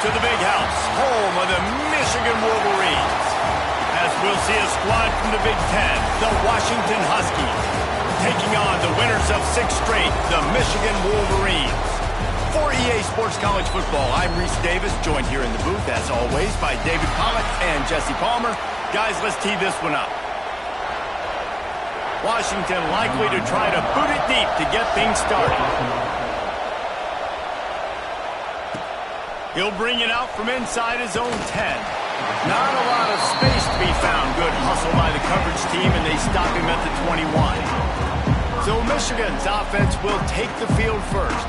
to the big house, home of the Michigan Wolverines. As we'll see a squad from the Big Ten, the Washington Huskies, taking on the winners of 6 straight, the Michigan Wolverines. For EA Sports College Football, I'm Reese Davis, joined here in the booth, as always, by David Pollock and Jesse Palmer. Guys, let's tee this one up. Washington likely to try to boot it deep to get things started. He'll bring it out from inside his own 10. Not a lot of space to be found. Good hustle by the coverage team, and they stop him at the 21. So Michigan's offense will take the field first.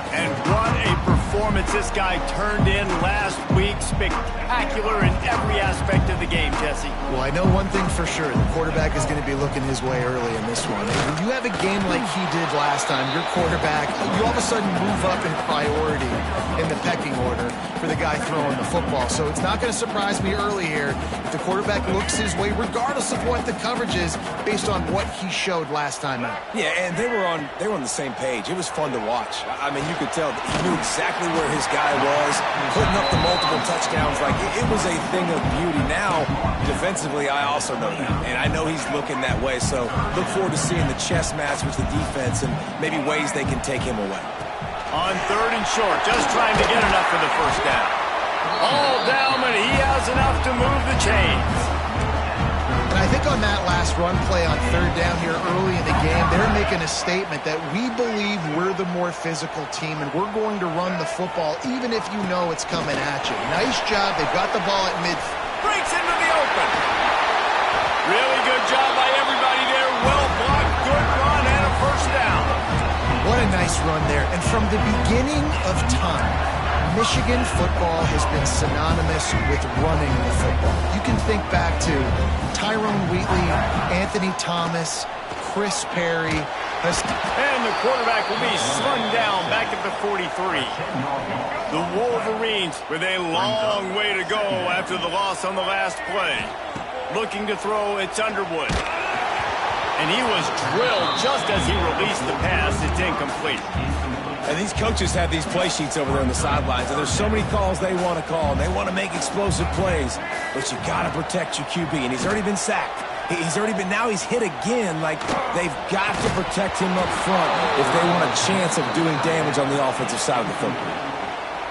And what a performance this guy turned in last week. Spectacular in every aspect of the game, Jesse. Well, I know one thing for sure. The quarterback is going to be looking his way early in this one. And when you have a game like he did last time, your quarterback, you all of a sudden move up in priority in the pecking order for the guy throwing the football. So it's not going to surprise me early here if the quarterback looks his way, regardless of what the coverage is, based on what he showed last time out. Yeah, and they were on the same page. It was fun to watch. I mean, you could tell that he knew exactly where his guy was, putting up the multiple touchdowns. Like, it was a thing of beauty. Now, defensively, I also know that, and I know he's looking that way. So look forward to seeing the chess match with the defense and maybe ways they can take him away. On 3rd and short, just trying to get enough for the first down. All down, and he has enough to move the chains. And I think on that last run play on 3rd down here early in the game, they're making a statement that we believe we're the more physical team and we're going to run the football even if you know it's coming at you. Nice job. They've got the ball at mid. Breaks into the open. Really good job by everybody there. Well blocked, good run, and a first down. What a nice run there. And from the beginning of time, Michigan football has been synonymous with running the football. You can think back to Tyrone Wheatley, Anthony Thomas, Chris Perry. And the quarterback will be slung down back at the 43. The Wolverines with a long way to go after the loss on the last play. Looking to throw, it's Underwood. And he was drilled just as he released the pass. It's incomplete. And these coaches have these play sheets over there on the sidelines, and there's so many calls they want to call, and they want to make explosive plays. But you got to protect your QB, and he's already been sacked. Now he's hit again. Like, they've got to protect him up front if they want a chance of doing damage on the offensive side of the football.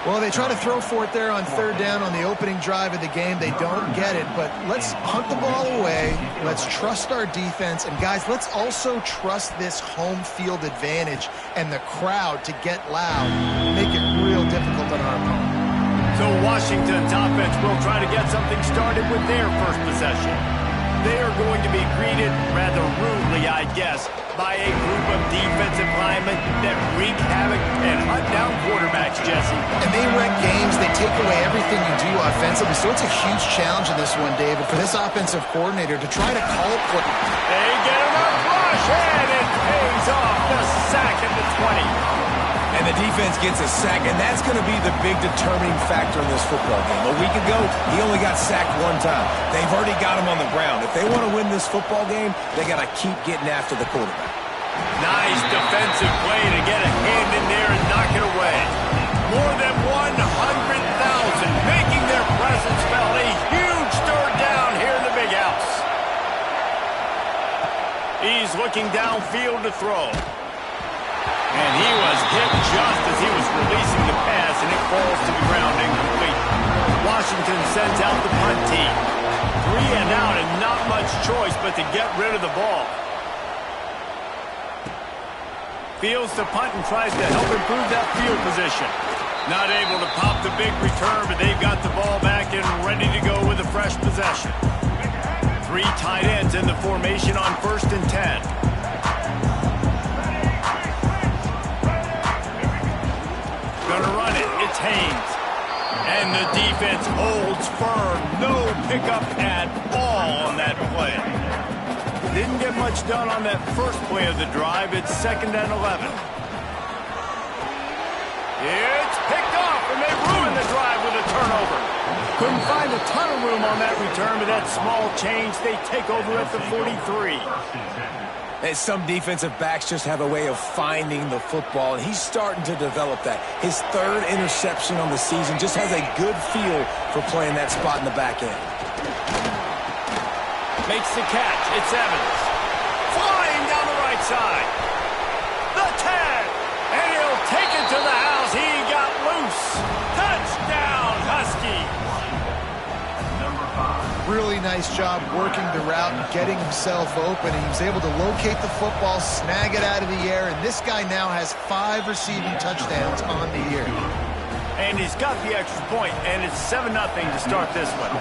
Well, they try to throw for it there on 3rd down on the opening drive of the game. They don't get it, but let's hunt the ball away. Let's trust our defense. And, guys, let's also trust this home field advantage and the crowd to get loud, make it real difficult on our opponent. So Washington's offense will try to get something started with their first possession. They are going to be greeted rather rudely, I guess, by a group of defensive linemen that wreak havoc and hunt down quarterbacks, Jesse. And they wreck games. They take away everything you do offensively. So it's a huge challenge in this one, David, for this offensive coordinator to try to call play. They get him up rush, and it pays off. The sack at the 20. And the defense gets a sack, and that's going to be the big determining factor in this football game. A week ago, he only got sacked 1 time. They've already got him on the ground. If they want to win this football game, they got to keep getting after the quarterback. Nice defensive play to get a hand in there and knock it away. More than 100,000 making their presence felt. A huge 3rd down here in the big house. He's looking downfield to throw. And he was hit just as he was releasing the pass, and it falls to the ground incomplete. Washington sends out the punt team. 3 and out, and not much choice but to get rid of the ball. Fields the punt and tries to help improve that field position. Not able to pop the big return, but they've got the ball back and ready to go with a fresh possession. 3 tight ends in the formation on 1st and 10. Gonna run it. It's Haynes. And the defense holds firm. No pickup at all on that play. Didn't get much done on that first play of the drive. It's 2nd and 11. It's picked off, and they ruin the drive with a turnover. Couldn't find a ton of room on that return, but that small change, they take over at the 43. And some defensive backs just have a way of finding the football, and he's starting to develop that. His third interception on the season, just has a good feel for playing that spot in the back end. Makes the catch. It's Evans. Flying down the right side. The tag. And he'll take it to the house. He got loose. Touchdown, Huskies. Really nice job working the route and getting himself open. And he was able to locate the football, snag it out of the air, and this guy now has 5 receiving touchdowns on the year. And he's got the extra point, and it's 7-0 to start this one.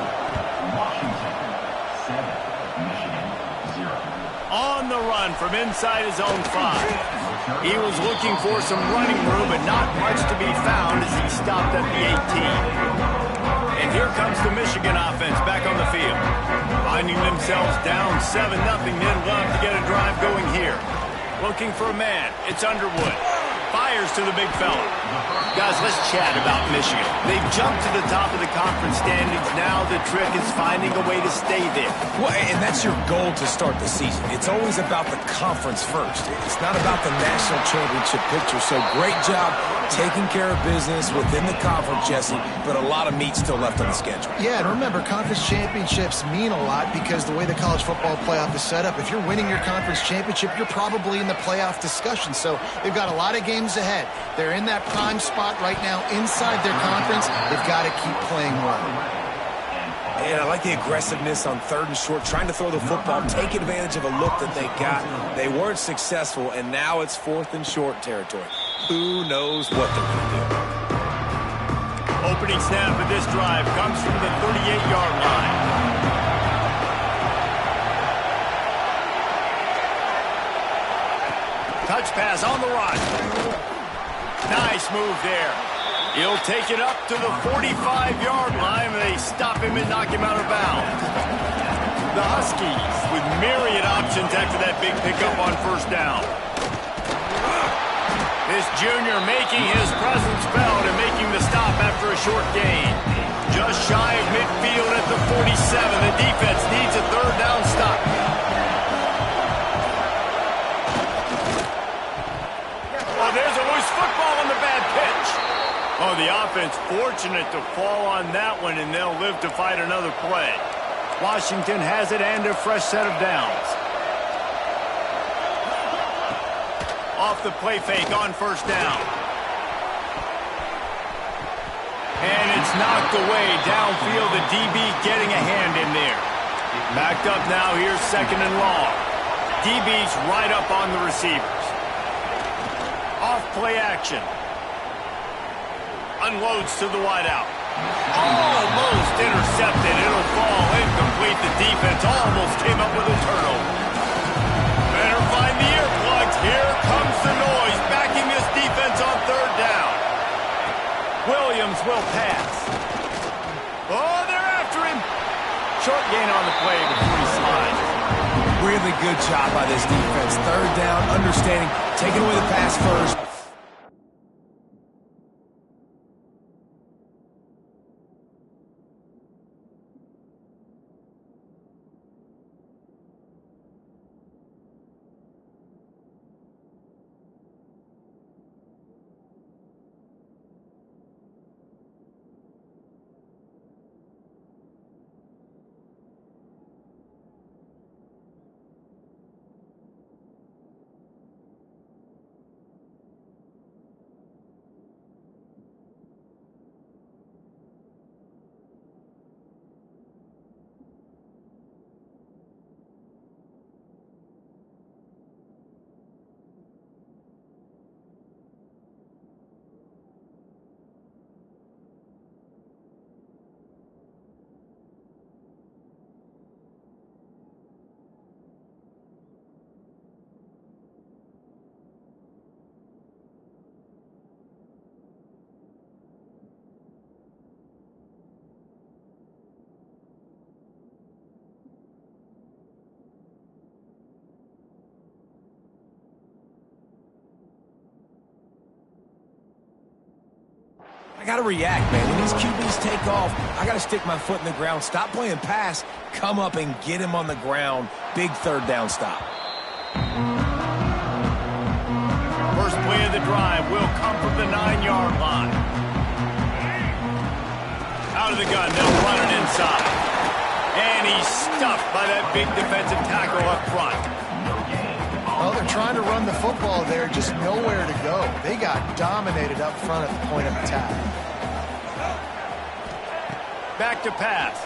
On the run from inside his own 5. He was looking for some running room, but not much to be found as he stopped at the 18. And here comes the Michigan offense back on the field. Finding themselves down 7-0, they'd love to get a drive going here. Looking for a man. It's Underwood. Fires to the big fella. Guys, let's chat about Michigan. They've jumped to the top of the conference standings. Now the trick is finding a way to stay there. Well, and that's your goal to start the season. It's always about the conference first. It's not about the national championship picture. So great job taking care of business within the conference, Jesse, but a lot of meat still left on the schedule. Yeah, and remember, conference championships mean a lot because the way the college football playoff is set up, if you're winning your conference championship, you're probably in the playoff discussion. So they've got a lot of games ahead. They're in that prime spot right now inside their conference. They've got to keep playing well. And I like the aggressiveness on 3rd and short, trying to throw the football, take advantage of a look that they got. They weren't successful, and now it's 4th and short territory. Who knows what they're going to do? Opening snap of this drive comes from the 38-yard line. Touch pass on the run. Nice move there. He'll take it up to the 45-yard line, and they stop him and knock him out of bounds. The Huskies with myriad options after that big pickup on 1st down. This junior making his presence felt and making the stop after a short gain. Just shy of midfield at the 47. The defense needs a 3rd down stop. Oh, there's a loose football on the bad pitch. Oh, the offense fortunate to fall on that one, and they'll live to fight another play. Washington has it and a fresh set of downs. Off the play fake on 1st down. And it's knocked away downfield. The DB getting a hand in there. Backed up now. Here's 2nd and long. DB's right up on the receivers. Off play action. Unloads to the wideout. Almost intercepted. It'll fall incomplete. The defense almost came up with a turnover. Better find the earplugs. Here comes the noise. Backing this defense on 3rd down. Williams will pass. Oh, they're after him. Short gain on the play before he slides. Really good job by this defense. 3rd down, understanding, taking away the pass first. I got to react, man. When these QBs take off, I got to stick my foot in the ground, stop playing pass, come up and get him on the ground. Big 3rd down stop. the drive will come from the 9-yard line. Out of the gun, they'll run it inside. And he's stuffed by that big defensive tackle up front. Well, they're trying to run the football there, just nowhere to go. They got dominated up front at the point of attack. Back to pass.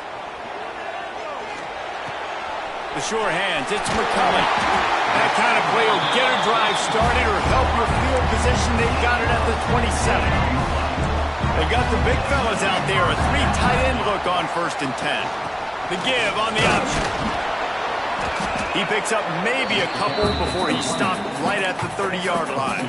The sure hands, it's McCulley. That kind of play will get a drive started or help your field position. They've got it at the 27. They got the big fellas out there. A 3 tight end look on 1st and 10. The give on the option. He picks up maybe a couple before he's stopped right at the 30-yard line.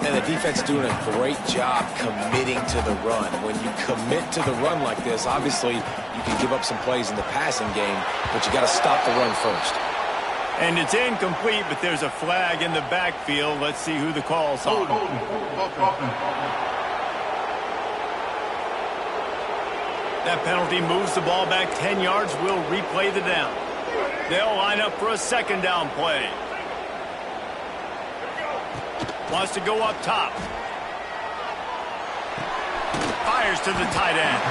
And the defense doing a great job committing to the run. When you commit to the run like this, obviously you can give up some plays in the passing game, but you got to stop the run first. And it's incomplete, but there's a flag in the backfield. Let's see who the call's on. That penalty moves the ball back 10 yards. We'll replay the down. They'll line up for a 2nd down play. Wants to go up top. Fires to the tight end.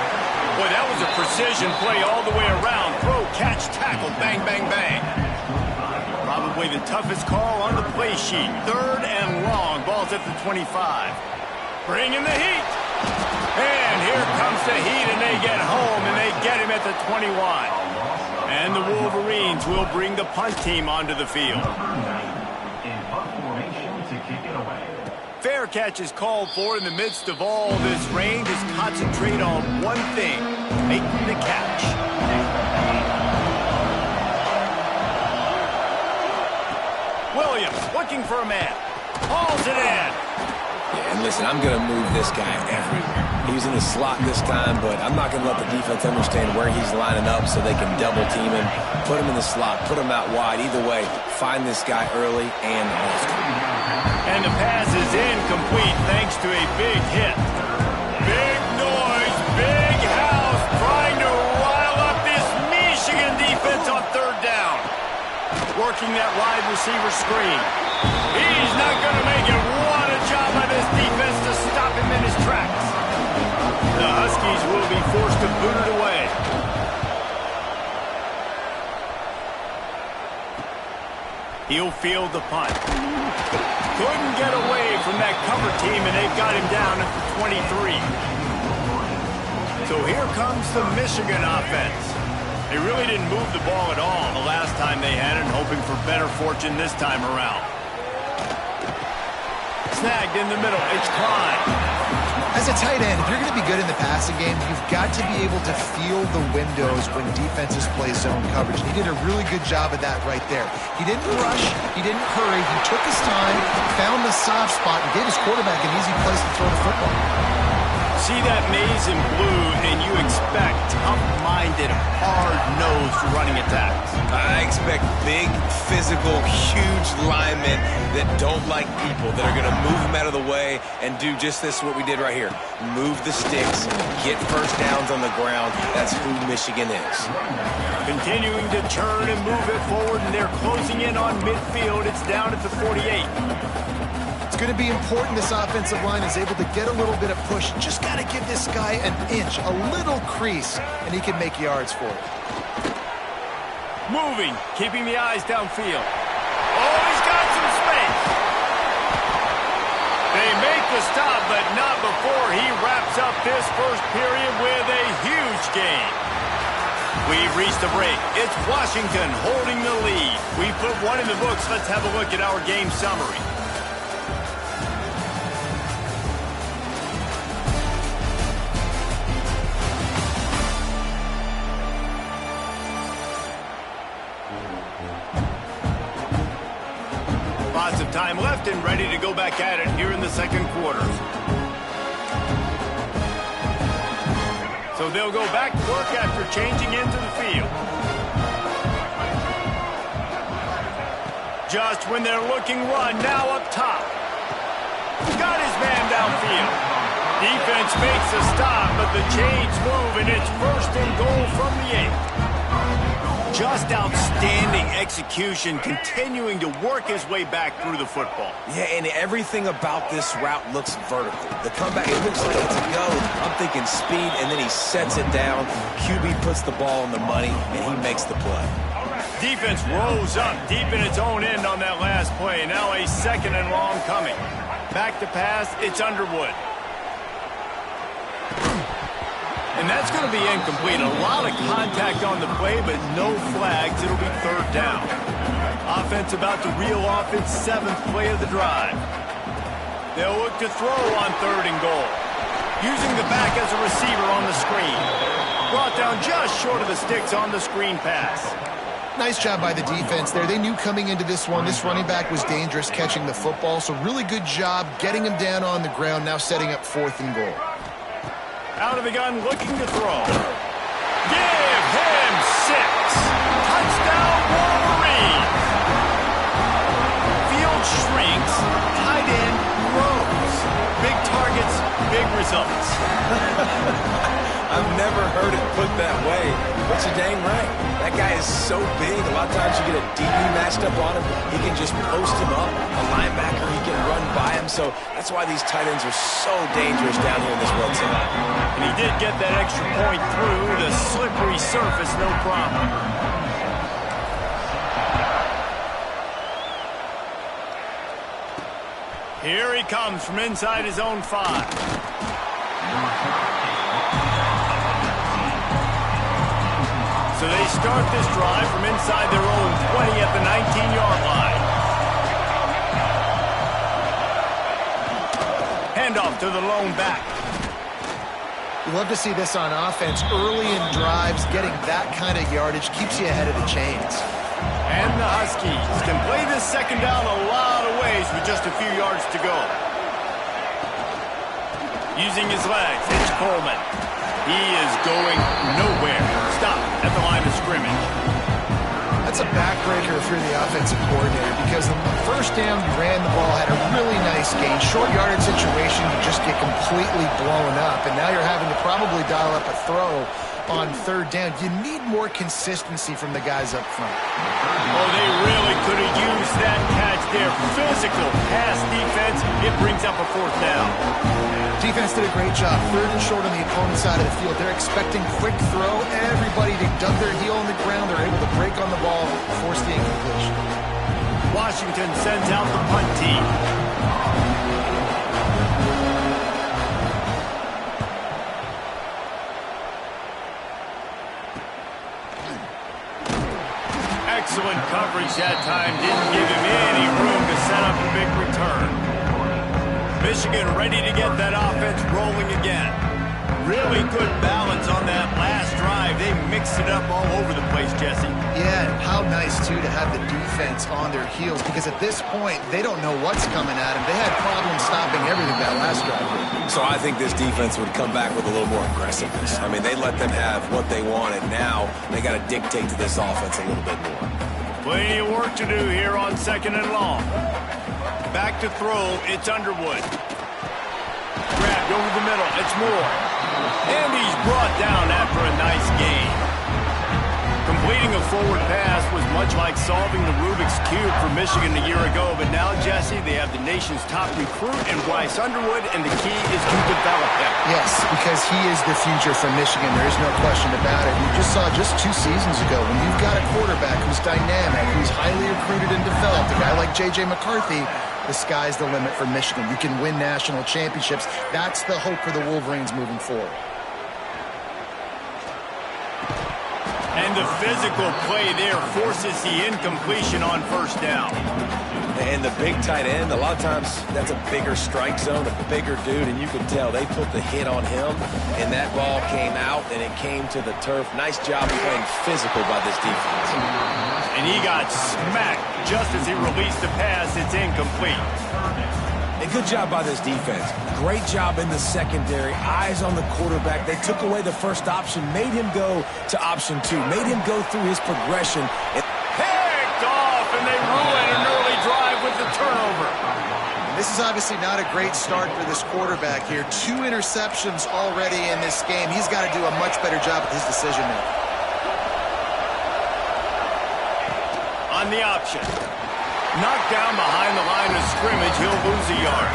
Boy, that was a precision play all the way around. Throw, catch, tackle, bang, bang, bang. Probably the toughest call on the play sheet. 3rd and long. Ball's at the 25. Bringing the heat. And here comes the heat, and they get home, and they get him at the 21. And the Wolverines will bring the punt team onto the field. Fair catch is called for in the midst of all this rain. Just concentrate on one thing, making the catch. Williams looking for a man. Hauls it in. Yeah, and listen, I'm going to move this guy everywhere. He's in the slot this time, but I'm not going to let the defense understand where he's lining up so they can double team him. Put him in the slot, put him out wide. Either way, find this guy early and often. And the pass is incomplete thanks to a big hit. Big noise, big house, trying to rile up this Michigan defense on 3rd down. Working that wide receiver screen. He's not going to make it. What a job by this defense to stop him in his tracks. The Huskies will be forced to boot it away. He'll field the punt. Couldn't get away from that cover team, and they've got him down at the 23. So here comes the Michigan offense. They really didn't move the ball at all the last time they had it, hoping for better fortune this time around. Snagged in the middle. It's Klein. As a tight end, if you're going to be good in the passing game, you've got to be able to feel the windows when defenses play zone coverage. He did a really good job of that right there. He didn't rush. He didn't hurry. He took his time, found the soft spot, and gave his quarterback an easy place to throw the football. See that maize in blue, and you expect tough-minded, hard-nosed running attacks. I expect big, physical, huge linemen that don't like people, that are going to move them out of the way and do just this, what we did right here. Move the sticks, get 1st downs on the ground. That's who Michigan is. Continuing to turn and move it forward, and they're closing in on midfield. It's down at the 48. It's going to be important this offensive line is able to get a little bit of push. Just got to give this guy an inch, a little crease, and he can make yards for it. Moving, keeping the eyes downfield. Oh, he's got some space. They make the stop, but not before he wraps up this first period with a huge gain. We've reached the break. It's Washington holding the lead. We put one in the books. Let's have a look at our game summary. Lots of time left and ready to go back at it here in the 2nd quarter. So they'll go back to work after changing into the field. Just when they're looking run, now up top. Got his man downfield. Defense makes a stop, but the chains move, and it's 1st and goal from the 8. Just outstanding execution, continuing to work his way back through the football. Yeah, and everything about this route looks vertical. The comeback, it looks like it's a go. I'm thinking speed, and then he sets it down. QB puts the ball on the money, and he makes the play. Defense rolls up deep in its own end on that last play. Now a 2nd and long coming. Back to pass, it's Underwood. And that's going to be incomplete. A lot of contact on the play, but no flags. It'll be 3rd down. Offense about to reel off its 7th play of the drive. They'll look to throw on 3rd and goal. Using the back as a receiver on the screen. Brought down just short of the sticks on the screen pass. Nice job by the defense there. They knew coming into this one, this running back was dangerous catching the football, so really good job getting him down on the ground, now setting up 4th and goal. Out of the gun, looking to throw. Give him 6. Touchdown, Wolverines. Field shrinks, tight end grows. Big targets, big results. I've never heard it put that way, but you're dang right. That guy is so big. A lot of times you get a DB matched up on him. He can just post him up. A linebacker, he can run by him. So that's why these tight ends are so dangerous down here in this red zone. And he did get that extra point through the slippery surface, no problem. Here he comes from inside his own 5. So they start this drive from inside their own 20 at the 19-yard line. Handoff to the lone back. You love to see this on offense. Early in drives, getting that kind of yardage keeps you ahead of the chains. And the Huskies can play this 2nd down a lot of ways with just a few yards to go. Using his legs, it's Coleman. He is going nowhere. Stop at the line of scrimmage. That's a backbreaker if you're the offensive coordinator, because the 1st down you ran the ball, had a really nice gain. Short yardage situation, you just get completely blown up, and now you're having to probably dial up a throw on 3rd down. You need more consistency from the guys up front. Oh, they really could have used that catch there. Physical pass defense. It brings up a 4th down. Defense did a great job. 3rd and short on the opponent's side of the field. They're expecting quick throw. Everybody, they dug their heel on the ground. They're able to break on the ball, force the incompletion. Washington sends out the punt team. Excellent coverage that time. Didn't give him any room to set up a big return. Michigan ready to get that offense rolling again. Really good balance on that last drive. They mixed it up all over the place, Jesse. Yeah, and how nice, too, to have the defense on their heels, because at this point, they don't know what's coming at them. They had problems stopping everything that last drive. So I think this defense would come back with a little more aggressiveness. I mean, they let them have what they wanted. Now they got to dictate to this offense a little bit more. Plenty of work to do here on 2nd and long. Back to throw, it's Underwood. Grabbed over the middle, it's Moore. And he's brought down after a nice gain. Completing a forward pass was much like solving the Rubik's Cube for Michigan a year ago, but now, Jesse, they have the nation's top recruit in Bryce Underwood, and the key is to develop him. Yes, because he is the future for Michigan. There is no question about it. You just saw just 2 seasons ago, when you've got a quarterback who's dynamic, who's highly recruited and developed, a guy like J.J. McCarthy, the sky's the limit for Michigan. You can win national championships. That's the hope for the Wolverines moving forward. And the physical play there forces the incompletion on 1st down. And the big tight end, a lot of times that's a bigger strike zone, a bigger dude, and you can tell they put the hit on him, and that ball came out, and it came to the turf. Nice job playing physical by this defense. And he got smacked just as he released the pass. It's incomplete. A good job by this defense. Great job in the secondary. Eyes on the quarterback. They took away the first option, made him go to option 2, made him go through his progression. Picked off, and they ruin an early drive with the turnover. This is obviously not a great start for this quarterback here. 2 interceptions already in this game. He's got to do a much better job with his decision-making. run the option. Knocked down behind the line of scrimmage, he'll lose a yard.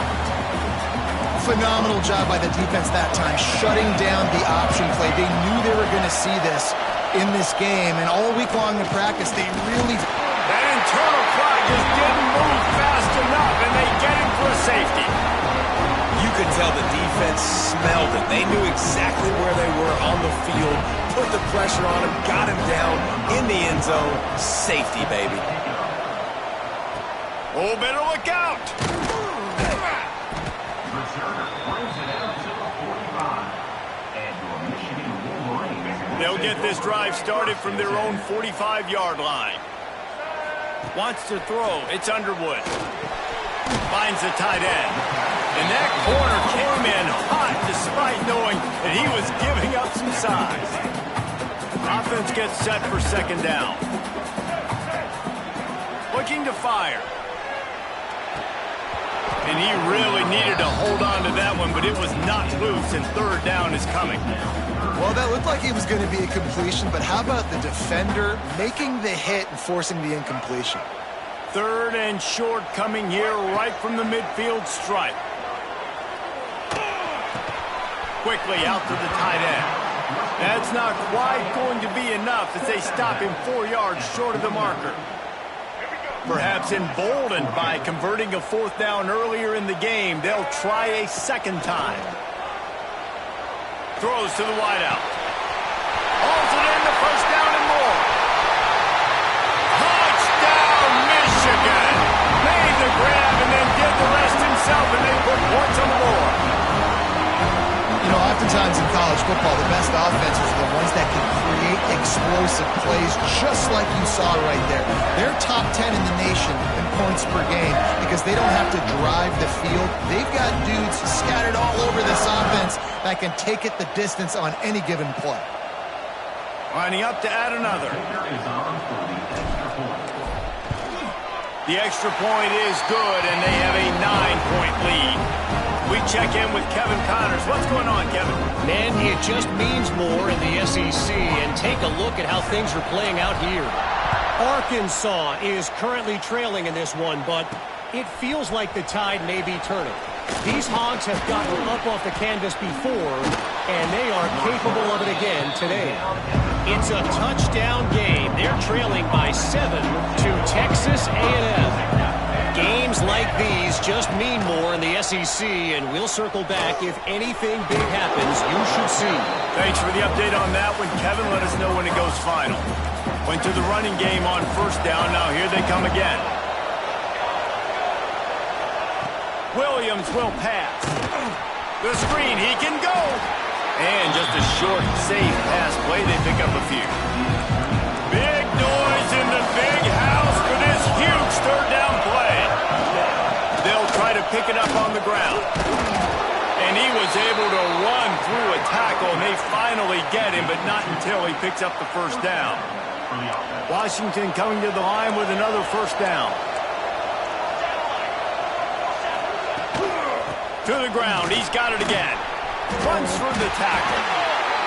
Phenomenal job by the defense that time, shutting down the option play. They knew they were going to see this in this game, and all week long in practice, they really... That internal clock just didn't move fast enough, and they get him for a safety. You could tell the defense smelled it. They knew exactly where they were on the field, put the pressure on him, got him down in the end zone. Safety, baby. Oh, better look out! They'll get this drive started from their own 45-yard line. Wants to throw. It's Underwood. Finds the tight end. And that corner came in hot despite knowing that he was giving up some size. Offense gets set for second down. Looking to fire. And he really needed to hold on to that one, but it was not loose, and third down is coming. Well, that looked like it was going to be a completion, but how about the defender making the hit and forcing the incompletion? Third and short coming here right from the midfield stripe. Quickly out to the tight end. That's not quite going to be enough as they stop him 4 yards short of the marker. Perhaps emboldened by converting a fourth down earlier in the game, they'll try a second time. Throws to the wideout. Holds it in, the first down and more. Touchdown, Michigan! Made the grab and then did the rest himself, and they put points on the board. You know, oftentimes in college football, the best offenses are the ones that can create explosive plays, just like you saw right there. They're top 10 in the nation in points per game because they don't have to drive the field. They've got dudes scattered all over this offense that can take it the distance on any given play. Lining up to add another. The extra point is good, and they have a 9-point lead. We check in with Kevin Connors. What's going on, Kevin? Man, it just means more in the SEC, and take a look at how things are playing out here. Arkansas is currently trailing in this one, but it feels like the tide may be turning. These Hogs have gotten up off the canvas before, and they are capable of it again today. It's a touchdown game. They're trailing by 7 to Texas A&M. Games like these just mean more in the SEC, and we'll circle back if anything big happens. You should see. Thanks for the update on that one, Kevin. Let us know when it goes final. Went to the running game on first down. Now here they come again. Williams will pass. The screen, he can go. And just a short, safe pass play. They pick up a few. Big noise in the big house for this huge third down play. They'll try to pick it up on the ground. And he was able to run through a tackle, and they finally get him, but not until he picks up the first down. Washington coming to the line with another first down. To the ground, he's got it again. Runs through the tackle.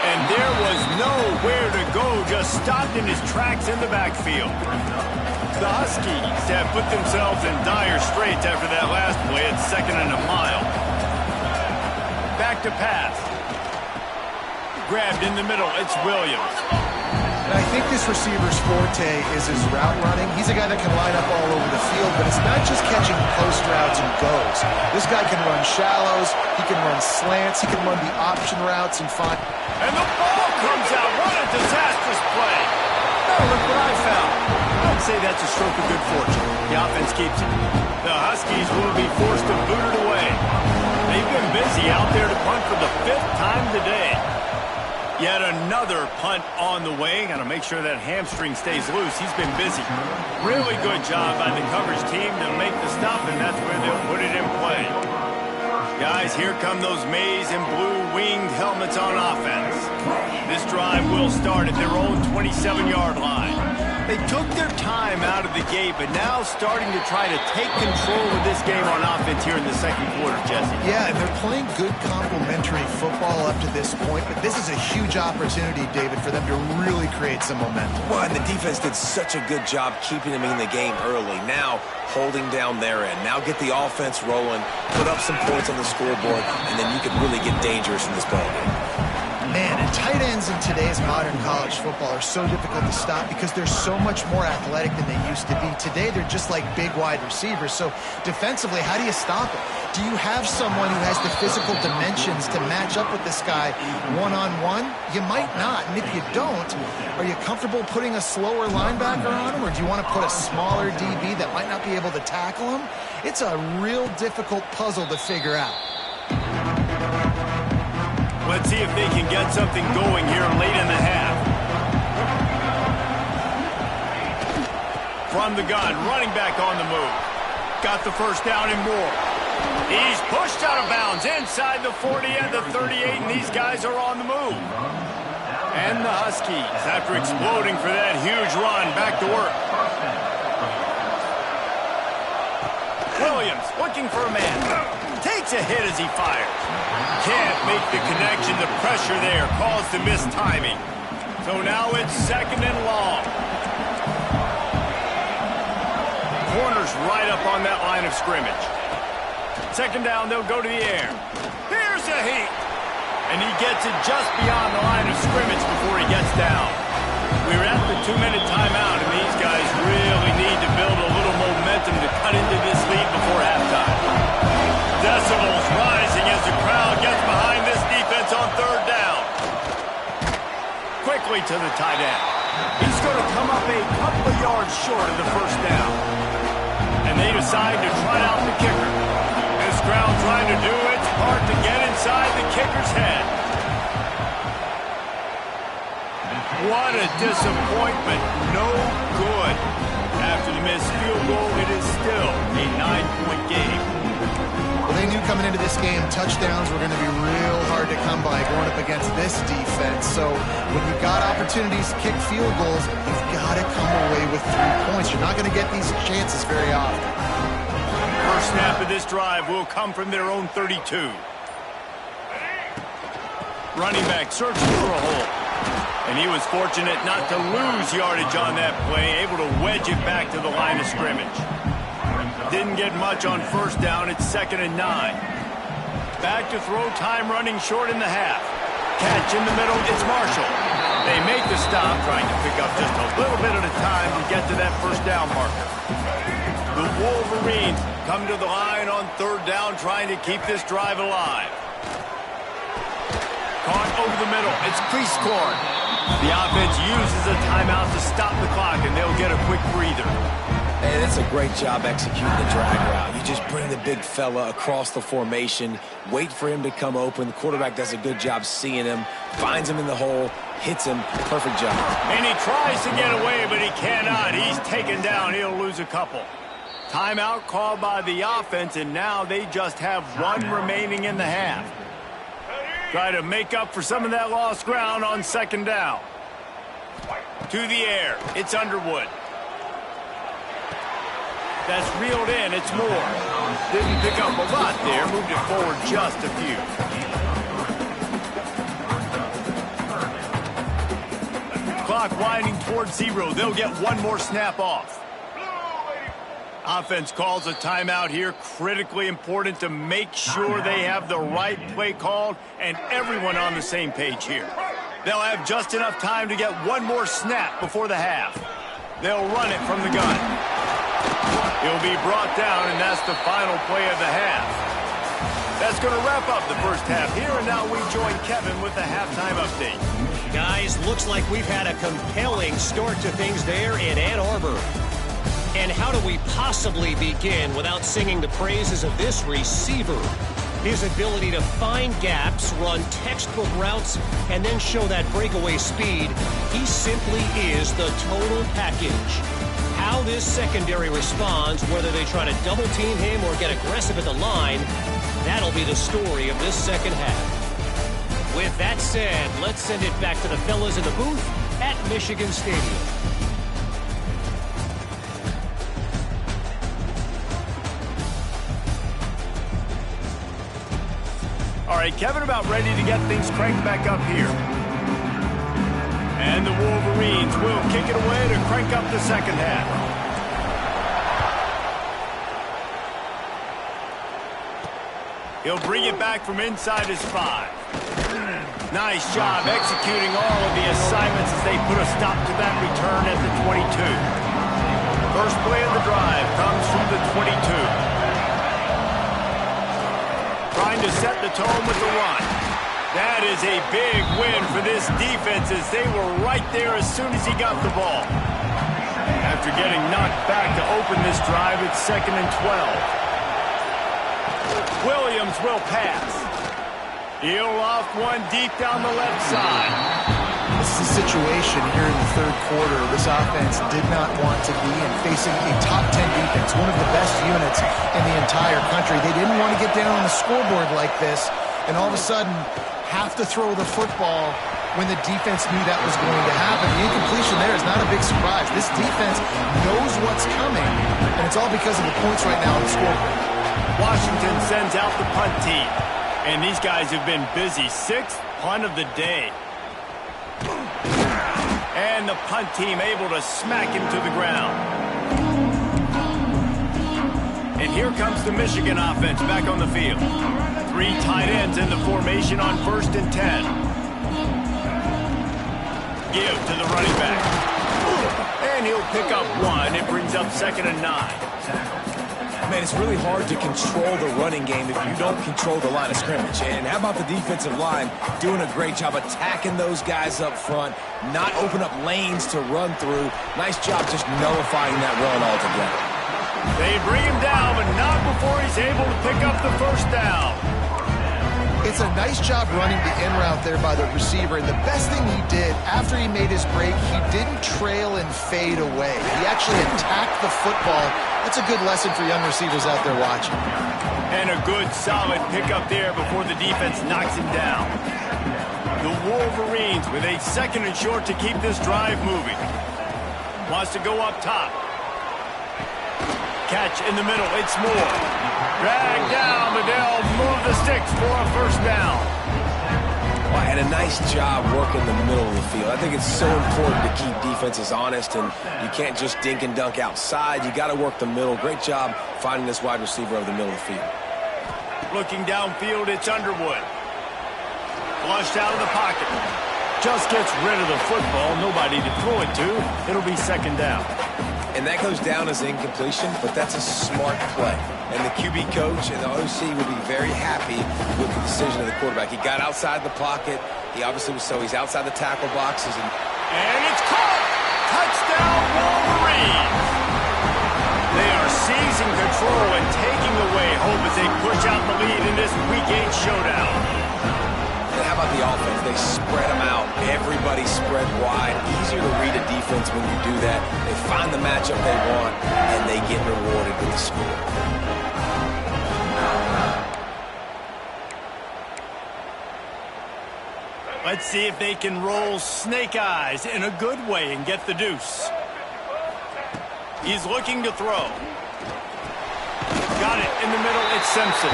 And there was nowhere to go, just stopped in his tracks in the backfield. The Huskies have put themselves in dire straits after that last play at 2nd and a mile. Back to pass. Grabbed in the middle, it's Williams. And I think this receiver's forte is his route running. He's a guy that can line up all over the field, but it's not just catching post routes and goes. This guy can run shallows, he can run slants, he can run the option routes and find... And the ball comes out. What a disastrous play. Oh, look what I found. I'd say that's a stroke of good fortune. The offense keeps it. The Huskies will be forced to boot it away. They've been busy out there to punt for the 5th time today. Yet another punt on the way. Got to make sure that hamstring stays loose. He's been busy. Really good job by the coverage team to make the stop, and that's where they'll put it in play. Guys, here come those maize and blue winged helmets on offense. This drive will start at their own 27-yard line. They took their time out of the gate, but now starting to try to take control of this game on offense here in the second quarter, Jesse. Yeah, and they're playing good complementary football up to this point, but this is a huge opportunity, David, for them to really create some momentum. Well, and the defense did such a good job keeping them in the game early. Now, holding down their end. Now get the offense rolling, put up some points on the scoreboard, and then you can really get dangerous in this ballgame. Man, and tight ends in today's modern college football are so difficult to stop because they're so much more athletic than they used to be. Today, they're just like big wide receivers. So defensively, how do you stop it? Do you have someone who has the physical dimensions to match up with this guy one-on-one? You might not. And if you don't, are you comfortable putting a slower linebacker on him? Or do you want to put a smaller DB that might not be able to tackle him? It's a real difficult puzzle to figure out. Let's see if they can get something going here late in the half. From the gun, running back on the move. Got the first down and more. He's pushed out of bounds inside the 40 and the 38, and these guys are on the move. And the Huskies, after exploding for that huge run, back to work. Williams looking for a man. Takes a hit as he fires. Can't make the connection. The pressure there caused the missed timing. So now it's second and long. Corner's right up on that line of scrimmage. Second down, they'll go to the air. Here's a heat. And he gets it just beyond the line of scrimmage before he gets down. We're at the 2-minute timeout, and these guys really need to build a little momentum to cut into this lead before halftime. Decibels rising as the crowd gets behind this defense on third down. Quickly to the tight end. He's going to come up a couple of yards short of the first down. And they decide to try out the kicker. This crowd trying to do its part to get inside the kicker's head. What a disappointment. No good. After the missed field goal, it is still a 9-point game. Well, they knew coming into this game, touchdowns were going to be real hard to come by going up against this defense. So when you've got opportunities to kick field goals, you've got to come away with 3 points. You're not going to get these chances very often. First snap of this drive will come from their own 32. Running back searching for a hole. And he was fortunate not to lose yardage on that play, able to wedge it back to the line of scrimmage. Didn't get much on first down. It's 2nd and 9. Back to throw, time running short in the half. Catch in the middle, it's Marshall. They make the stop, trying to pick up just a little bit at a time to get to that first down marker. The Wolverines come to the line on third down, trying to keep this drive alive. Caught over the middle, it's Cleasecorn. The offense uses a timeout to stop the clock, and they'll get a quick breather. And it's a great job executing the drag route. You just bring the big fella across the formation, wait for him to come open. The quarterback does a good job seeing him, finds him in the hole, hits him. Perfect job. And he tries to get away, but he cannot. He's taken down. He'll lose a couple. Timeout called by the offense, and now they just have one remaining in the half. Try to make up for some of that lost ground on second down. To the air. It's Underwood. That's reeled in. It's Moore. Didn't pick up a lot there. Moved it forward just a few. Clock winding towards 0. They'll get one more snap off. Offense calls a timeout here. Critically important to make sure they have the right play called and everyone on the same page here. They'll have just enough time to get one more snap before the half. They'll run it from the gun. He'll be brought down, and that's the final play of the half. That's going to wrap up the first half here, and now we join Kevin with the halftime update. Guys, looks like we've had a compelling start to things there in Ann Arbor. And how do we possibly begin without singing the praises of this receiver? His ability to find gaps, run textbook routes, and then show that breakaway speed. He simply is the total package. How this secondary responds, whether they try to double team him or get aggressive at the line, that'll be the story of this second half. With that said, let's send it back to the fellas in the booth at Michigan Stadium. right, Kevin, about ready to get things cranked back up here. And the Wolverines will kick it away to crank up the second half. He'll bring it back from inside his 5. Nice job executing all of the assignments as they put a stop to that return at the 22. First play of the drive comes from the 22. Trying to set the tone with the run. That is a big win for this defense as they were right there as soon as he got the ball. After getting knocked back to open this drive, it's 2nd and 12. Williams will pass. He'll loft one deep down the left side. This is a situation here in the third quarter this offense did not want to be in, facing a top 10 defense, one of the best units in the entire country. They didn't want to get down on the scoreboard like this and all of a sudden have to throw the football when the defense knew that was going to happen. The incompletion there is not a big surprise. This defense knows what's coming, and it's all because of the points right now on the scoreboard. Washington sends out the punt team. And these guys have been busy. 6th punt of the day. And the punt team able to smack him to the ground. And here comes the Michigan offense back on the field. 3 tight ends in the formation on 1st and 10. Give to the running back. And he'll pick up 1. It brings up 2nd and 9. Man, it's really hard to control the running game if you don't control the line of scrimmage. And how about the defensive line doing a great job attacking those guys up front, not open up lanes to run through. Nice job just nullifying that run altogether. They bring him down, but not before he's able to pick up the first down. It's a nice job running the in route there by the receiver, and the best thing he did after he made his break, he didn't trail and fade away. He actually attacked the football. That's a good lesson for young receivers out there watching. And a good, solid pickup there before the defense knocks him down. The Wolverines with a 2nd and short to keep this drive moving. Wants to go up top. Catch in the middle. It's Moore. Drag down, but they'll move the sticks for a first down. Well, and a nice job working the middle of the field. I think it's so important to keep defenses honest, and you can't just dink and dunk outside. You got to work the middle. Great job finding this wide receiver over the middle of the field. Looking downfield, it's Underwood. Flushed out of the pocket. Just gets rid of the football. Nobody to throw it to. It'll be 2nd down. And that goes down as incompletion, but that's a smart play. And the QB coach and the OC will be very happy with the decision of the quarterback. He got outside the pocket. He obviously was he's outside the tackle boxes. And it's caught! Touchdown, Wolverines! They are seizing control and taking away hope as they push out the lead in this Week 8 showdown. And how about the offense? They spread them out. Everybody spread wide. Easier to read a defense when you do that. They find the matchup they want, and they get rewarded with the score. Let's see if they can roll snake eyes in a good way and get the deuce. He's looking to throw. Got it in the middle. It's Simpson.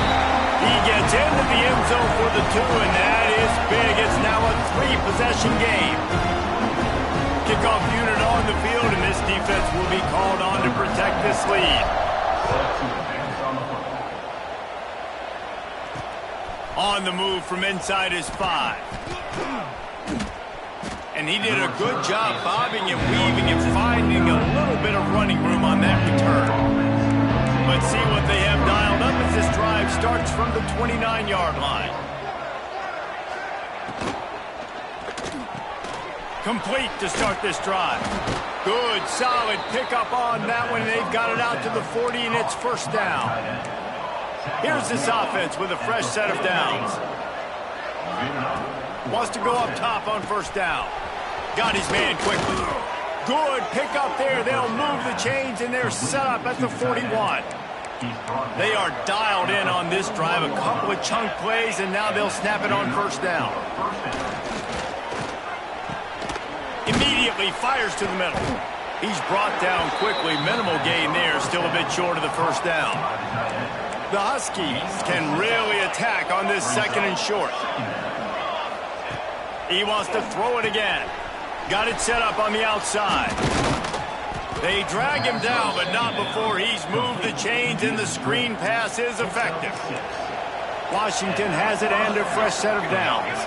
He gets into the end zone for the 2, and that is big. It's now a 3-possession game. Kickoff unit on the field, and this defense will be called on to protect this lead. On the move from inside his 5. And he did a good job bobbing and weaving and finding a little bit of running room on that return. Let's see what they have dialed up as this drive starts from the 29-yard line. Complete to start this drive. Good, solid pickup on that one. They've got it out to the 40, and it's first down. Here's this offense with a fresh set of downs. Wants to go up top on first down. Got his man quickly. Good pickup there. They'll move the chains, and they're set up at the 41. They are dialed in on this drive. A couple of chunk plays, and now they'll snap it on first down. Immediately fires to the middle. He's brought down quickly. Minimal gain there. Still a bit short of the first down. The Huskies can really attack on this second and short. He wants to throw it again. Got it set up on the outside. They drag him down, but not before he's moved the chains, and the screen pass is effective. Washington has it and a fresh set of downs.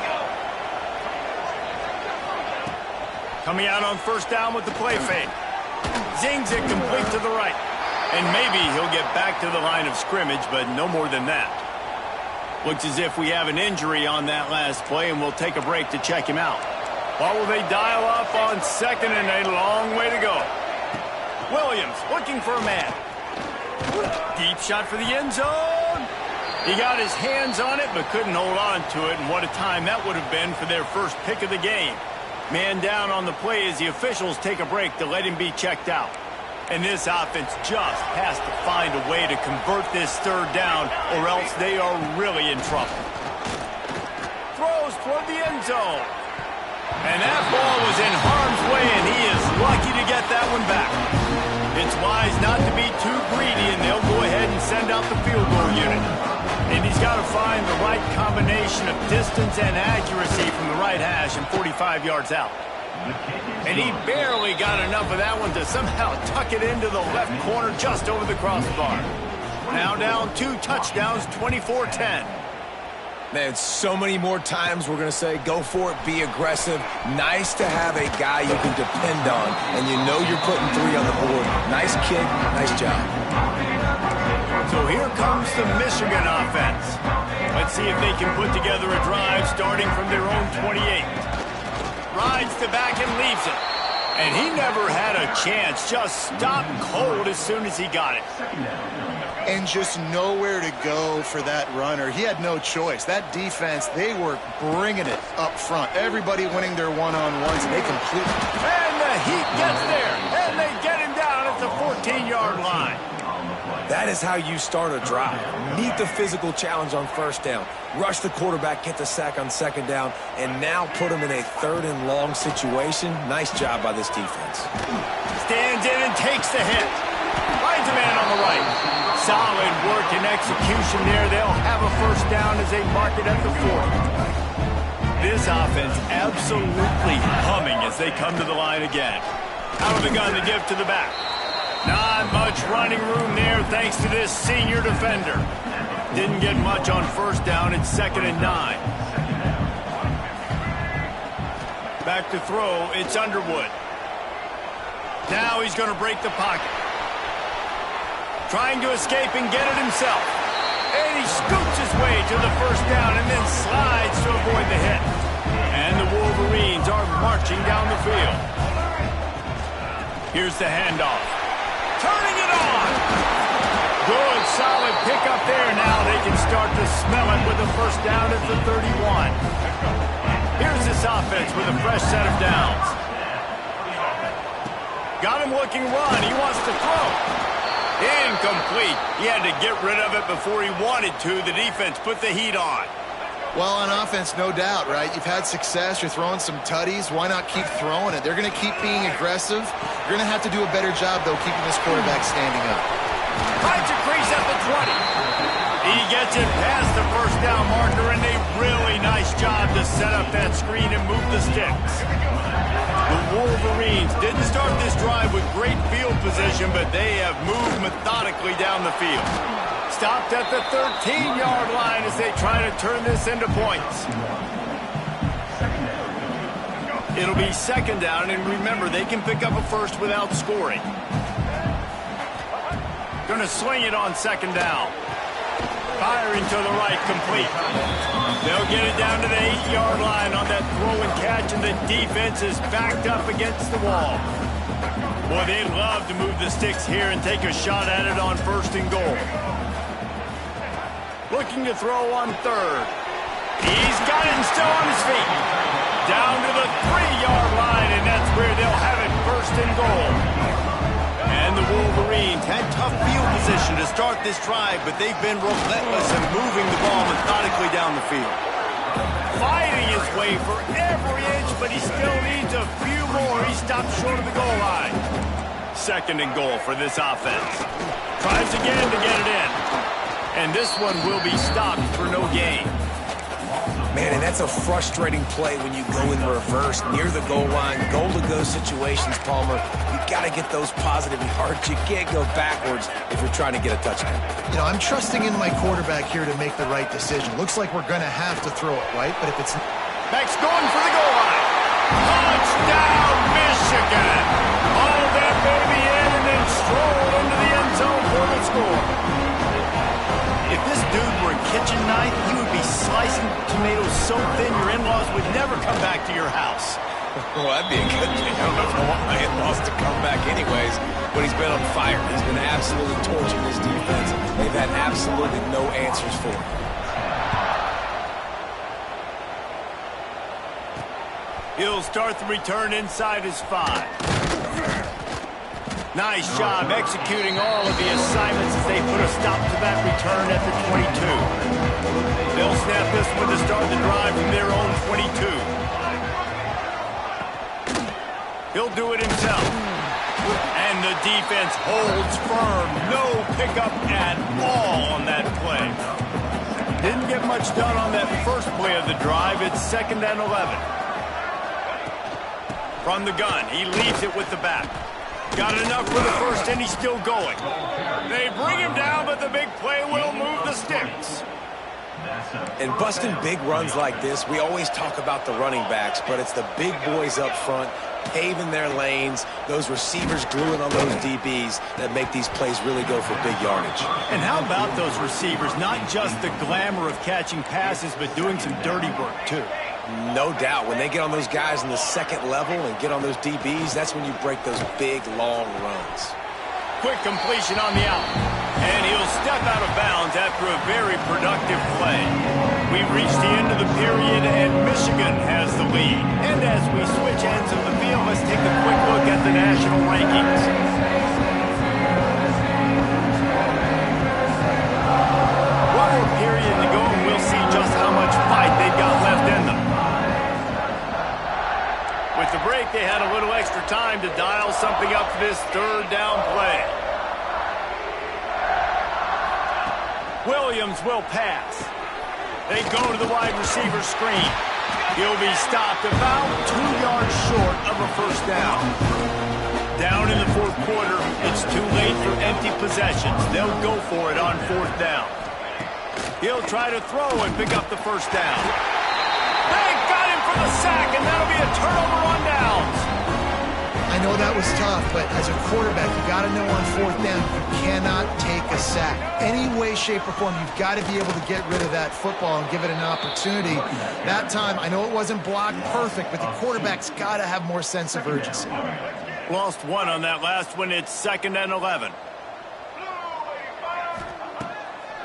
Coming out on first down with the play fake. Zings it complete to the right. And maybe he'll get back to the line of scrimmage, but no more than that. Looks as if we have an injury on that last play, and we'll take a break to check him out. What will they dial up on second, and a long way to go. Williams looking for a man. Deep shot for the end zone. He got his hands on it, but couldn't hold on to it, and what a time that would have been for their first pick of the game. Man down on the play as the officials take a break to let him be checked out. And this offense just has to find a way to convert this third down, or else they are really in trouble. Throws toward the end zone. And that ball was in harm's way, and he is lucky to get that one back. It's wise not to be too greedy, and they'll go ahead and send out the field goal unit. And he's got to find the right combination of distance and accuracy from the right hash and 45 yards out. And he barely got enough of that one to somehow tuck it into the left corner just over the crossbar. Now down 2 touchdowns, 24-10. Man, so many more times we're going to say, go for it, be aggressive. Nice to have a guy you can depend on, and you know you're putting 3 on the board. Nice kick, nice job. So here comes the Michigan offense. Let's see if they can put together a drive starting from their own 28. Rides the back and leaves it. And he never had a chance. Just stopped cold as soon as he got it. And just nowhere to go for that runner. He had no choice. That defense, they were bringing it up front. Everybody winning their one-on-ones, and they complete. And the Heat gets there. And they get him down at the 14-yard line. That is how you start a drive. Meet the physical challenge on first down. Rush the quarterback, get the sack on second down, and now put him in a 3rd and long situation. Nice job by this defense. Stands in and takes the hit. Finds a man on the right. Solid work and execution there. They'll have a first down as they mark it at the 40. This offense absolutely humming as they come to the line again. Out of the gun to give to the back. Not much running room there thanks to this senior defender. Didn't get much on first down. It's 2nd and 9. Back to throw. It's Underwood. Now he's going to break the pocket. Trying to escape and get it himself. And he scoots his way to the first down and then slides to avoid the hit. And the Wolverines are marching down the field. Here's the handoff. Turning it on. Good, solid pickup there. Now they can start to smell it with a first down at the 31. Here's this offense with a fresh set of downs. Got him looking run. He wants to throw. Incomplete. He had to get rid of it before he wanted to. The defense put the heat on. Well, on offense, no doubt, right? You've had success. You're throwing some tutties. Why not keep throwing it? They're going to keep being aggressive. You're going to have to do a better job, though, keeping this quarterback standing up. Finds a crease at the 20. He gets it past the first down marker, and a really nice job to set up that screen and move the sticks. The Wolverines didn't start this drive with great field position, but they have moved methodically down the field. Stopped at the 13-yard line as they try to turn this into points. It'll be 2nd down, and remember, they can pick up a first without scoring. Going to swing it on 2nd down. Firing to the right, complete. They'll get it down to the 8-yard line on that throw and catch, and the defense is backed up against the wall. Boy, they'd love to move the sticks here and take a shot at it on 1st and goal. Looking to throw on 3rd. He's got it and still on his feet. Down to the 3-yard line, and that's where they'll have it 1st and goal. And the Wolverines had tough field position to start this drive, but they've been relentless in moving the ball methodically down the field. Fighting his way for every inch, but he still needs a few more. He stopped short of the goal line. 2nd and goal for this offense. Tries again to get it in. And this one will be stopped for no gain. Man, and that's a frustrating play when you go in reverse near the goal line, goal-to-go situations, Palmer. You got to get those positive yards. You can't go backwards if you're trying to get a touchdown. You know, I'm trusting in my quarterback here to make the right decision. Looks like we're going to have to throw it, right? But if it's... Max going for the goal line. Touchdown, Michigan. All that baby in and then stroll into the end zone for the score. If this dude were a kitchen knife, he would be slicing tomatoes so thin your in-laws would never come back to your house. Well, that'd be a good thing. I don't know if I want my in-laws to come back anyways, but he's been on fire. He's been absolutely torching this defense. They've had absolutely no answers for him. He'll start the return inside his 5. Nice job executing all of the assignments as they put a stop to that return at the 22. They'll snap this one to start the drive from their own 22. He'll do it himself. And the defense holds firm. No pickup at all on that play. Didn't get much done on that first play of the drive. It's 2nd and 11. From the gun, he leaves it with the back. Got enough for the first, and he's still going. They bring him down, but the big play will move the sticks. And busting big runs like this, we always talk about the running backs, but it's the big boys up front, paving their lanes, those receivers gluing on those DBs that make these plays really go for big yardage. And how about those receivers? Not just the glamour of catching passes, but doing some dirty work, too. No doubt. When they get on those guys in the second level and get on those DBs, that's when you break those big, long runs. Quick completion on the out. And he'll step out of bounds after a very productive play. We've reached the end of the period, and Michigan has the lead. And as we switch ends of the field, let's take a quick look at the national rankings. One more period to go, and we'll see just how much fight they've got left in them. With the break, they had a little extra time to dial something up for this 3rd down play. Williams will pass. They go to the wide receiver screen. He'll be stopped about 2 yards short of a first down. Down in the 4th quarter, it's too late for empty possessions. They'll go for it on 4th down. He'll try to throw and pick up the first down. They got him for the sack, and that'll be a turnover on downs. I know that was tough, but as a quarterback, you got to know on 4th down, you cannot take a sack. Any way, shape, or form, you've got to be able to get rid of that football and give it an opportunity. That time, I know it wasn't blocked perfect, but the quarterback's got to have more sense of urgency. Lost 1 on that last one. It's 2nd and 11.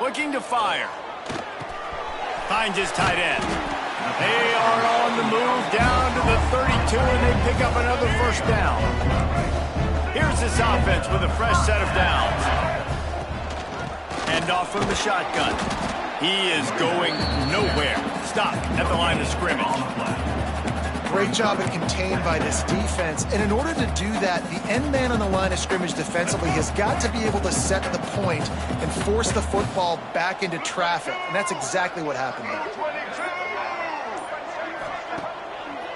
Looking to fire. Finds his tight end. They are on the move down to the 32, and they pick up another first down. Here's this offense with a fresh set of downs. Hand off from the shotgun. He is going nowhere. Stop at the line of scrimmage. Great job at contained by this defense. And in order to do that, the end man on the line of scrimmage defensively has got to be able to set the point and force the football back into traffic. And that's exactly what happened there.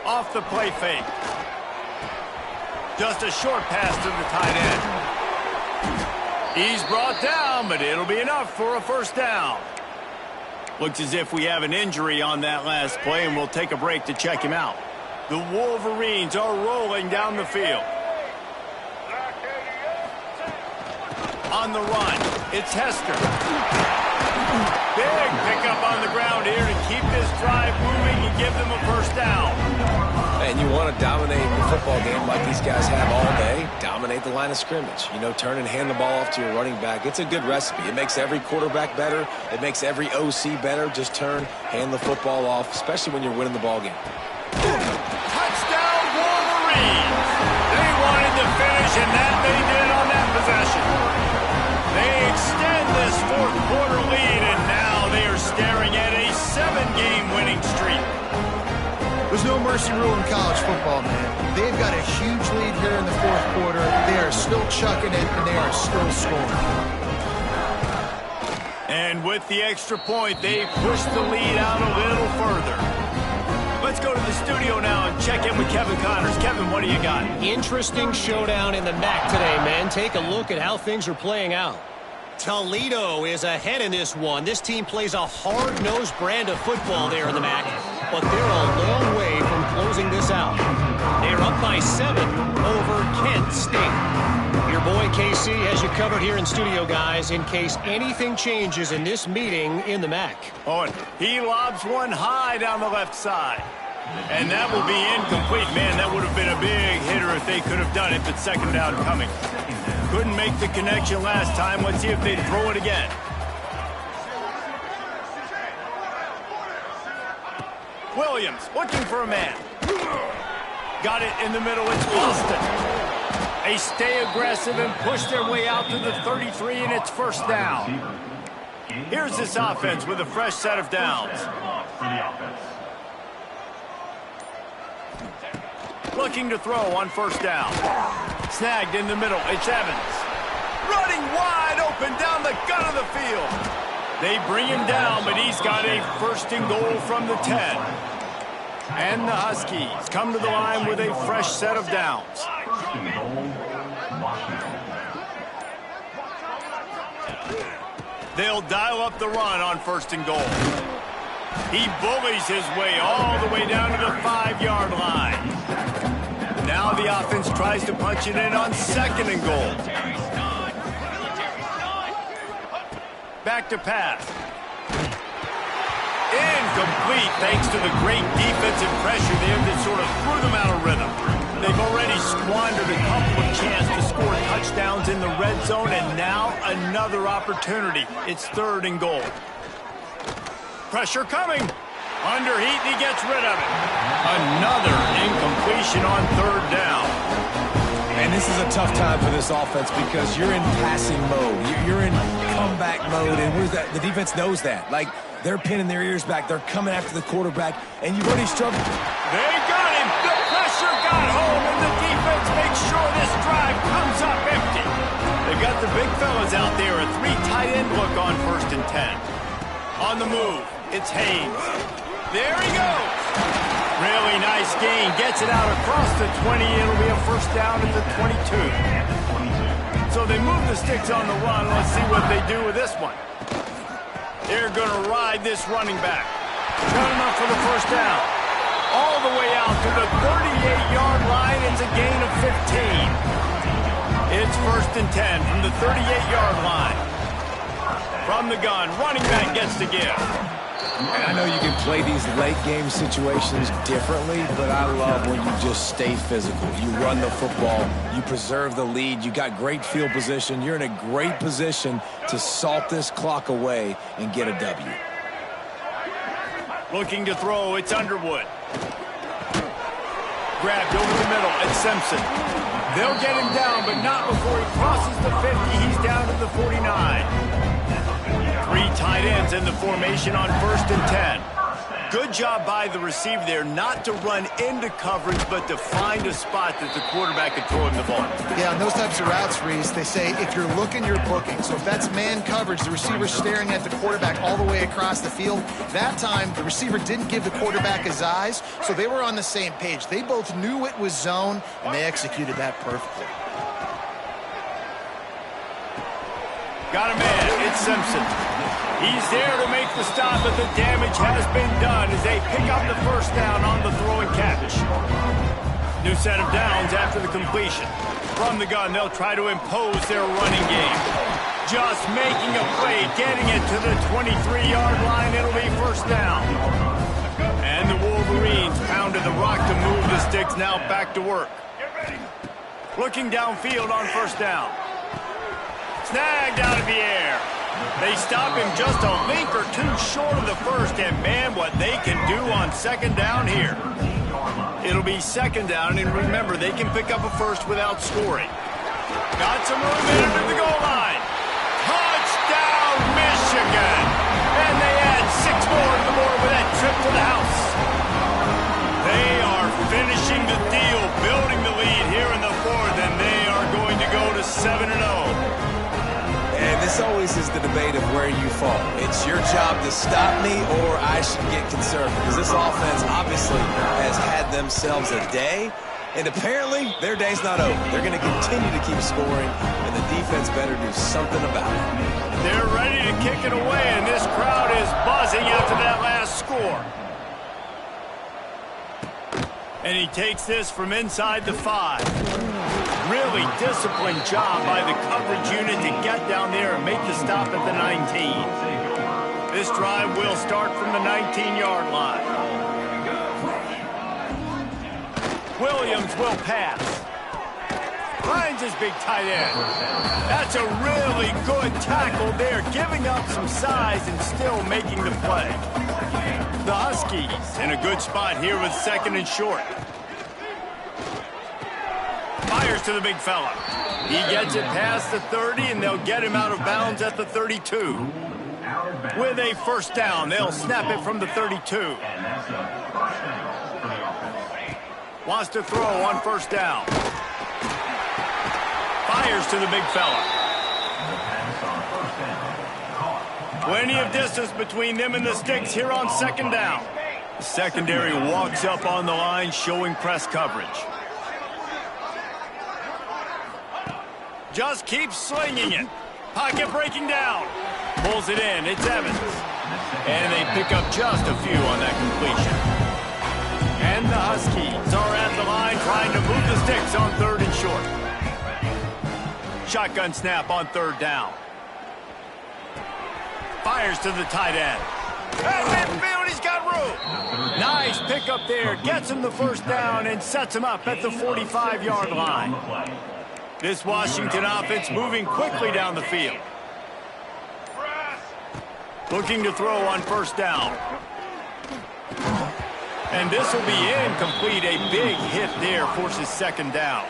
Off the play fake. Just a short pass to the tight end. He's brought down, but it'll be enough for a first down. Looks as if we have an injury on that last play, and we'll take a break to check him out. The Wolverines are rolling down the field. On the run, it's Hester. Big pickup on the ground here to keep this drive moving and give them a first down. And you want to dominate the football game like these guys have all day, dominate the line of scrimmage. You know, turn and hand the ball off to your running back. It's a good recipe. It makes every quarterback better. It makes every OC better. Just turn, hand the football off, especially when you're winning the ball game. Touchdown, Wolverines! They wanted to finish, and that they did on that possession. They extend this 4th quarter lead, and now they are staring at a 7-game winning streak. There's no mercy rule in college football, man. They've got a huge lead here in the 4th quarter. They are still chucking it, and they are still scoring. And with the extra point, they push the lead out a little further. Let's go to the studio now and check in with Kevin Connors. Kevin, what do you got? Interesting showdown in the MAC today, man. Take a look at how things are playing out. Toledo is ahead in this one. This team plays a hard-nosed brand of football there in the MAC, but they're a long way from closing this out. They're up by 7 over Kent State. Your boy KC has you covered here in studio, guys, in case anything changes in this meeting in the MAC. Oh, and he lobs one high down the left side. And that will be incomplete. Man, that would have been a big hitter if they could have done it, but second down coming. Couldn't make the connection last time. Let's see if they throw it again. Williams looking for a man. Got it in the middle. It's Boston. They stay aggressive and push their way out to the 33, and it's first down. Here's this offense with a fresh set of downs. Looking to throw on first down. Snagged in the middle. It's Evans. Running wide open down the gut of the field. They bring him down, but he's got a first and goal from the 10. And the Huskies come to the line with a fresh set of downs. They'll dial up the run on first and goal. He bullies his way all the way down to the 5-yard line. Now the offense tries to punch it in on second and goal. Back to pass. Incomplete thanks to the great defensive pressure there that sort of threw them out of rhythm. They've already squandered a couple of chances to score touchdowns in the red zone, and now another opportunity. It's third and goal. Pressure coming. Under heat, and he gets rid of it. Another incompletion on third down. And this is a tough time for this offense because you're in passing mode. You're in comeback mode, and the defense knows that. Like, they're pinning their ears back. They're coming after the quarterback, and you've already struggled. They got him. The pressure got home, and the defense makes sure this drive comes up empty. They got the big fellas out there. A 3 tight end look on first and 10. On the move, it's Haynes. There he goes. Really nice gain. Gets it out across the 20. It'll be a first down at the 22. So they move the sticks on the run. Let's see what they do with this one. They're going to ride this running back. Turn up for the first down. All the way out to the 38-yard line. It's a gain of 15. It's first and 10 from the 38-yard line. From the gun, running back gets to give. And I know you can play these late game situations differently, but I love when you just stay physical. You run the football, you preserve the lead, you got great field position, you're in a great position to salt this clock away and get a W. Looking to throw, it's Underwood. Grabbed over the middle, it's Simpson. They'll get him down, but not before he crosses the 50. He's down to the 49. 3 tight ends in the formation on first and 10. Good job by the receiver there not to run into coverage, but to find a spot that the quarterback could throw him the ball. Yeah, on those types of routes, Reese, they say if you're looking, you're booking. So if that's man coverage, the receiver's staring at the quarterback all the way across the field. That time, the receiver didn't give the quarterback his eyes, so they were on the same page. They both knew it was zone, and they executed that perfectly. Got a man, it's Simpson. He's there to make the stop, but the damage has been done as they pick up the first down on the throw and catch. New set of downs after the completion. From the gun, they'll try to impose their running game. Just making a play, getting it to the 23-yard line. It'll be first down. And the Wolverines pounded the rock to move the sticks, now back to work. Looking downfield on first down. Snagged out of the air. They stop him just a link or two short of the first, and man, what they can do on second down here. It'll be second down, and remember, they can pick up a first without scoring. Got some room in under the goal line. Touchdown, Michigan! And they add 6 more to the board with that trip to the house. They are finishing the deal, building the lead here in the fourth, and they are going to go to 7-0. And this this always is the debate of where you fall. It's your job to stop me or I should get conservative. Because this offense obviously has had themselves a day. And apparently, their day's not over. They're going to continue to keep scoring, and the defense better do something about it. They're ready to kick it away, and this crowd is buzzing after that last score. And he takes this from inside the 5. Really disciplined job by the coverage unit to get down there and make the stop at the 19. This drive will start from the 19-yard line. Williams will pass. Finds his big tight end. That's a really good tackle there, giving up some size and still making the play. The Huskies in a good spot here with 2nd and short. Fires to the big fella. He gets it past the 30, and they'll get him out of bounds at the 32. With a first down, they'll snap it from the 32. Wants to throw on first down. Fires to the big fella. Plenty of distance between them and the sticks here on 2nd down. The secondary walks up on the line, showing press coverage. Just keeps slinging it. Pocket breaking down. Pulls it in. It's Evans. And they pick up just a few on that completion. And the Huskies are at the line trying to move the sticks on 3rd and short. Shotgun snap on 3rd down. Fires to the tight end. At midfield, he's got room. Nice pickup there. Gets him the first down and sets him up at the 45-yard line. This Washington offense moving quickly down the field. Looking to throw on first down. And this will be incomplete. A big hit there forces 2nd down.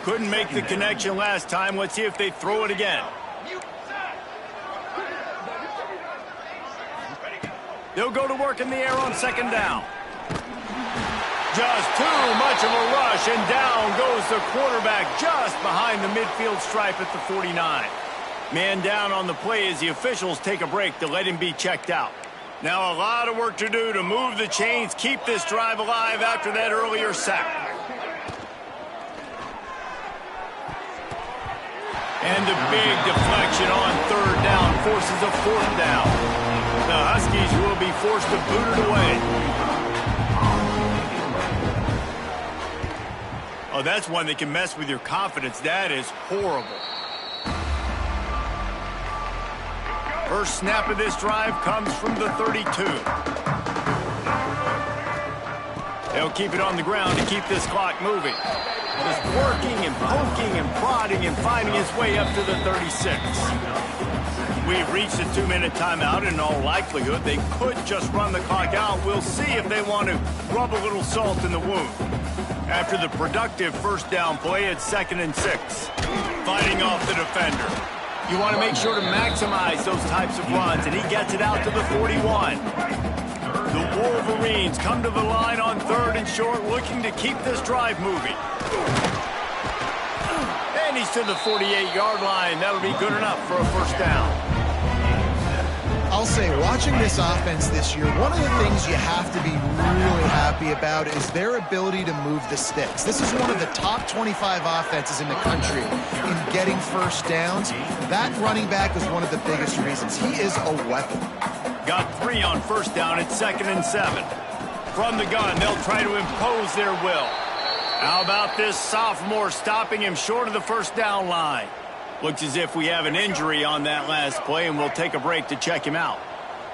Couldn't make the connection last time. Let's see if they throw it again. They'll go to work in the air on 2nd down. Just too much of a rush, and down goes the quarterback just behind the midfield stripe at the 49. Man down on the play as the officials take a break to let him be checked out. Now a lot of work to do to move the chains, keep this drive alive after that earlier sack. And the big deflection on 3rd down forces a 4th down. The Huskies will be forced to boot it away. Oh, that's one that can mess with your confidence. That is horrible. First snap of this drive comes from the 32. They'll keep it on the ground to keep this clock moving. Just working and poking and prodding and finding his way up to the 36. We've reached a 2-minute timeout, and in all likelihood, they could just run the clock out. We'll see if they want to rub a little salt in the wound. After the productive first down play at 2nd and 6. Fighting off the defender. You want to make sure to maximize those types of runs, and he gets it out to the 41. The Wolverines come to the line on 3rd and short, looking to keep this drive moving. And he's to the 48-yard line. That'll be good enough for a first down. I'll say, watching this offense this year, one of the things you have to be really happy about is their ability to move the sticks. This is one of the top 25 offenses in the country in getting first downs. That running back is one of the biggest reasons. He is a weapon. Got 3 on first down at 2nd and 7. From the gun, they'll try to impose their will. How about this sophomore stopping him short of the first down line? Looks as if we have an injury on that last play, and we'll take a break to check him out.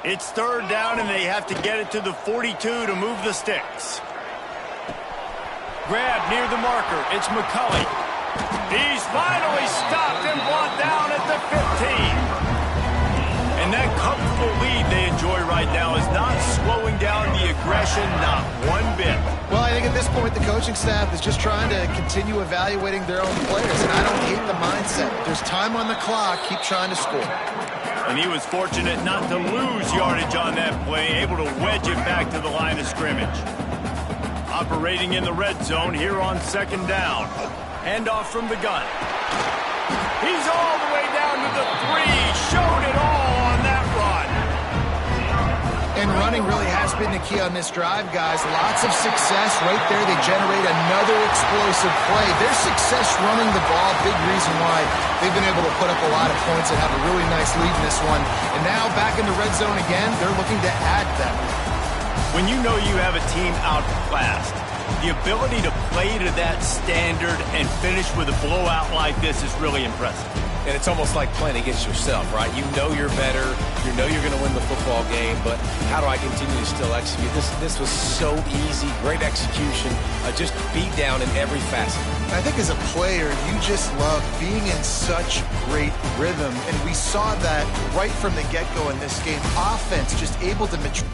It's 3rd down, and they have to get it to the 42 to move the sticks. Grab near the marker. It's McCulley. He's finally stopped and brought down at the 15. And that comfortable lead they enjoy right now is not slowing down the aggression, not one bit. Well, I think at this point the coaching staff is just trying to continue evaluating their own players, and I don't hate the mindset. There's time on the clock. Keep trying to score. And he was fortunate not to lose yardage on that play, able to wedge it back to the line of scrimmage. Operating in the red zone here on 2nd down. Handoff from the gun. He's all the way down to the 3. Running really has been the key on this drive, guys. Lots of success right there. They generate another explosive play. Their success running the ball, big reason why they've been able to put up a lot of points and have a really nice lead in this one. And now back in the red zone again, they're looking to add them. When you know you have a team outclassed, the ability to play to that standard and finish with a blowout like this is really impressive. And it's almost like playing against yourself, right? You know you're better. You know you're going to win the football game, but how do I continue to still execute? This was so easy, great execution, just beat down in every facet. I think as a player, you just love being in such great rhythm, and we saw that right from the get-go in this game. Offense just able to mature.